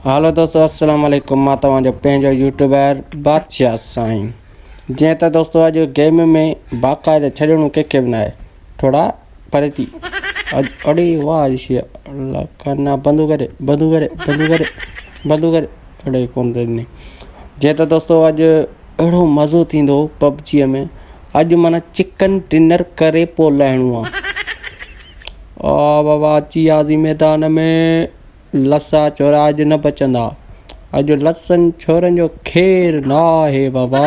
Hello दोस्तों, अस्सलाम वालेकुम। मां तव्हांजो पंहिंजो यूट्यूबर बादशाह साईं। जीअं त दोस्तों अॼु गेम में बाक़ाइदा छॾणो कंहिंखे बि न आहे, थोरा परे थी। अड़े वाह शिया अल्लाह करना बंदि करे अड़े कोन ॾिनी। जीअं त दोस्तों अॼु अहिड़ो मज़ो थींदो पबजीअ में। अॼु माना चिकन डिनर करे पोइ लहिणो आहे। बाबा अची वियासीं मैदान में। लसा छोरा अॼु न बचंदा। अॼु लसनि छोरनि जो खेर न आहे बाबा,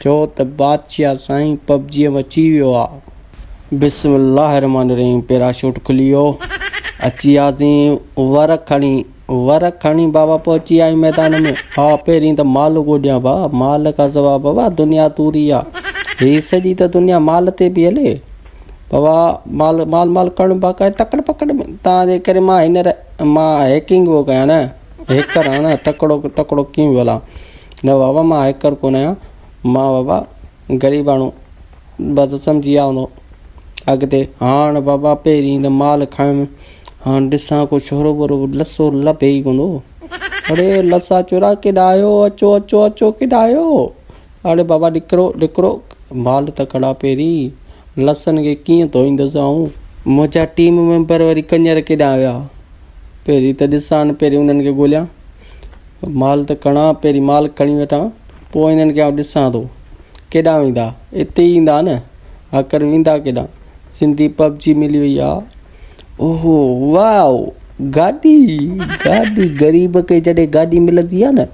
छो त बादशाह साईं पबजीअ में अची वियो आहे। बिस्मिल्लाह रहमान रहीम। पैराशूट खुली वियो, अची वियासीं। वर खणी बाबा पहुची विया मैदान में। हा पहिरीं त माल ॻोल्हियां बा, माल का सवा बाबा दुनिया तूरी आहे। हीअ सॼी त दुनिया माल ते बि हले बाबा। माल माल माल करणु बाक़ाइदा तकड़ पकड़ में। तव्हांजे करे मां हैकिंग पियो कयां न, हैकर आहियां न। तकिड़ो कीअं भला न बाबा, मां हैकर कोन आहियां। मां बाबा ग़रीब माण्हू, बसि सम्झी विया हूंदो अॻिते। हाणे बाबा पहिरीं त माल खयुमि। हाणे ॾिसां को छोरो वोरो लसो लभे ई कोन। अड़े लसा चोरा केॾा आहियो? अचो अचो अचो, केॾा आहियो? अड़े बाबा निकिरो माल त कड़ा। पहिरीं लसनि खे कीअं धोईंदुसि आऊं? मुंहिंजा टीम मेंबर वरी कंजर केॾा विया? पहिरीं त ॾिसां न, पहिरीं उन्हनि खे ॻोल्हियां। माल त खणा, पहिरीं माल खणी वठां, पोइ हिननि खे ॾिसां थो केॾा वेंदा। हिते ई ईंदा न, आख़िर वेंदा केॾा? सिंधी पबजी मिली वई आहे। ओहो वाह, गाॾी ग़रीब खे जॾहिं गाॾी मिलंदी आहे न,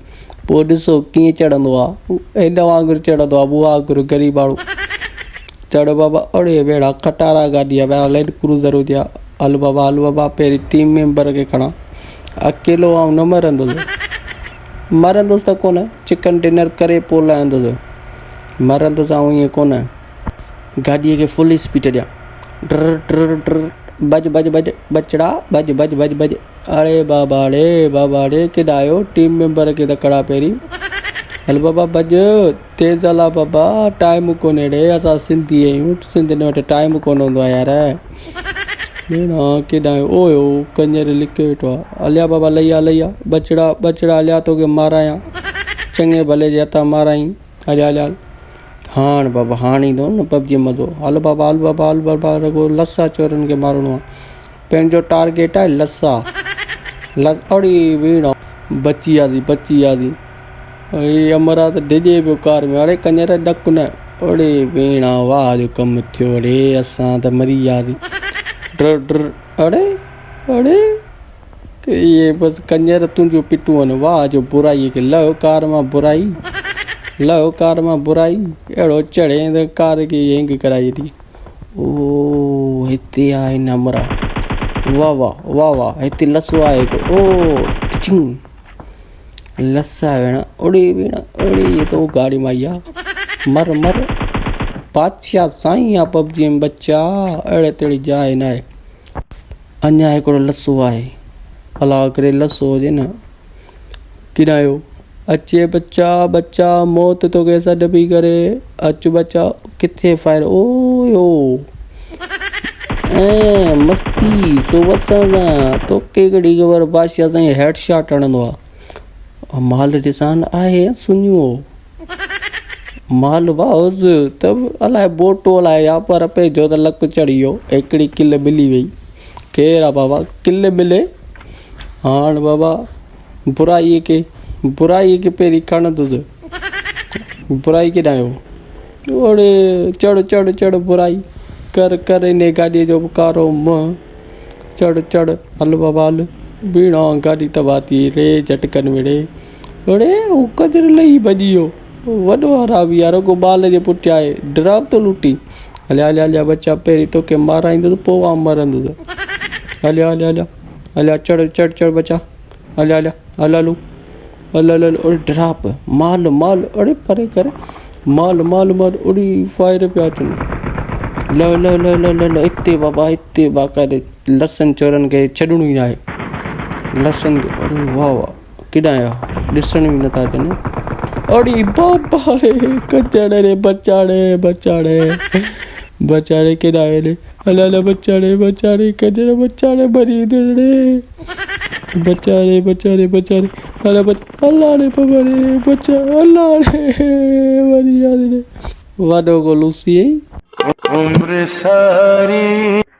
पोइ ॾिसो कीअं चढ़ंदो आहे। हिन वांगुरु चढ़ंदो आहे, बुआ वांगुरु ग़रीब माण्हू चढ़ो बाबा। अड़े वेड़ा खटारा गाॾी आहे, वेड़ा लैंड क्रूज़र हुजे। हल बाबा पहिरीं टीम मेंबर खे खणा। अकेलो आऊं न मरंदुसि त कोन। चिकन डिनर करे पोइ लहंदुसि, मरंदुसि आऊं ईअं कोन। गाॾीअ खे फुल स्पीड ॾियां। ड्र भज बचड़ा भज। अड़े बाबा रे केॾा आहियो? टीम मेंबर खे त खड़ा पहिरीं। हल बाबा भज, तेज़ हला बाबा, टाइम कोन्हे रे। असां सिंधी आहियूं, सिंधियुनि वटि टाइम कोन हूंदो आहे यार। केॾा आहियो? ओयो कंजर लिके वेठो आहे। हलिया बाबा लई आ बचड़ा हलिया, तोखे मारायां। चङे भले जे हथां माराई। हलिया हाणे बाबा हाणे ईंदो न पबजी मज़ो। हल बाबा रुगो लसा चोरनि खे मारणो आहे। पंहिंजो टारगेट आहे लसा। अड़ी वीणा बची वियासीं। अड़े अमरा त डिॼे पियो कार में। अड़े कंजर ॾक न। अड़े वीणा वाह जो कमु थियो। अड़े असां त मरी वियासीं। ड्र अड़े इहे बसि कंजर तुंहिंजो पिटू आहिनि। वाह जो बुराई खे लहो कार मां बुराई। अहिड़ो चढ़े त कार खे हैंग कराई थी। ओ हिते आहे न अमरा। वाह हिते लसो आहे हिकिड़ो। ओ टिचिंग लसा वेणा। अड़े तो गाड़ी मां आई आहे। मर बादशाह साईं आहे पबजी में बच्चा। अहिड़े तेड़ी जाइ न आहे। अञा हिकिड़ो लसो आहे। अलाह करे लसो हुजे न। किन आयो? अचे बच्चा मौत तोखे सॾ पई करे। अच बच्चा। किथे फायर? ओयो मस्ती सो वसंदा। तोखे कहिड़ी ख़बर? बादशाह साईं हेड शॉट हणंदो आहे। माल ॾिसान आहे सुञो माल बाउस त अलाए बोटो अलाए या पर पे जो त लक चढ़ी वियो। हिकिड़ी किल मिली वई। केरु आहे बाबा? किल मिले। हाणे बाबा बुराईअ खे पहिरीं खणंदुसि। बुराई केॾां आहियो? अड़े चढ़ बुराई कर इन गाॾीअ जो कारो मुंहुं। चढ़ हल बाबा हल। बीणा गाॾी तबाह थी रे झटकनि वेड़े। अड़े हू कंजर लही भॼी वियो। वॾो हरामी आहे, रुगो बाल जे पुठियां आहे। ड्रॉप तो लुटी। हलिया बच्चा, पहिरीं तोखे माराईंदुसि पोइ मां मरंदुसि। हलिया चढ़ बच्चा। हल ड्रॉप माल। अड़े परे कर माल। उड़ी फायर पिया अचनि। ल हिते बाक़ाइदे लसनि चोरनि खे छॾणो ई आहे। लसनि खे अड़े वाह केॾा आया? ॾिसण बि नथा अचनि। अड़ी बाबा रे कंजर रे बचाड़े केॾा आया? हल बचाड़े कंजर बचाड़े मरी रे। बचा रे अरे अल्लाह रे बाबा रे बचा अल्लाह रे वरी यार रे वडो को लूसी उम्र सारी